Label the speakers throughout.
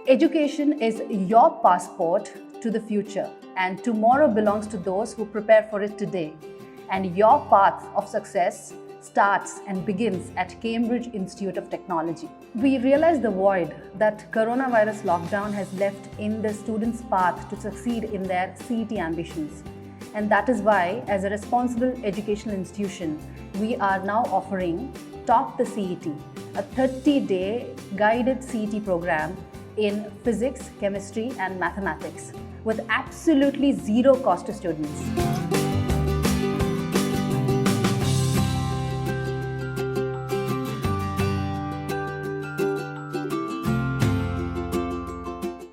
Speaker 1: Education is your passport to the future, and tomorrow belongs to those who prepare for it today. And your path of success starts and begins at Cambridge Institute of Technology. We realize the void that coronavirus lockdown has left in the students' path to succeed in their CET ambitions. And that is why, as a responsible educational institution, we are now offering Top the CET, a 30-day guided CET program in physics, chemistry, and mathematics with absolutely zero cost to students.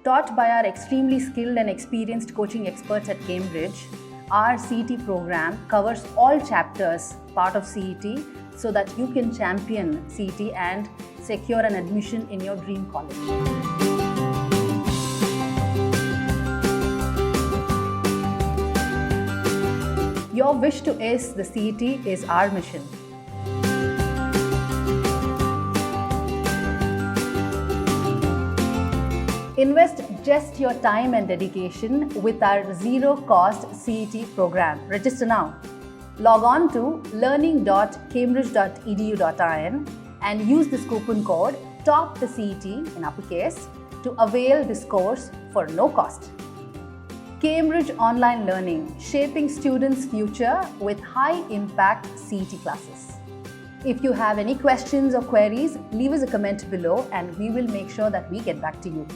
Speaker 1: Taught by our extremely skilled and experienced coaching experts at Cambridge, our CET program covers all chapters part of CET so that you can champion CET and secure an admission in your dream college. Your wish to ace the CET is our mission. Invest just your time and dedication with our zero-cost CET program. Register now. Log on to learning.cambridge.edu.in and use this coupon code TOPTHECET in uppercase to avail this course for no cost. Cambridge Online Learning, shaping students' future with high-impact CET classes. If you have any questions or queries, leave us a comment below and we will make sure that we get back to you.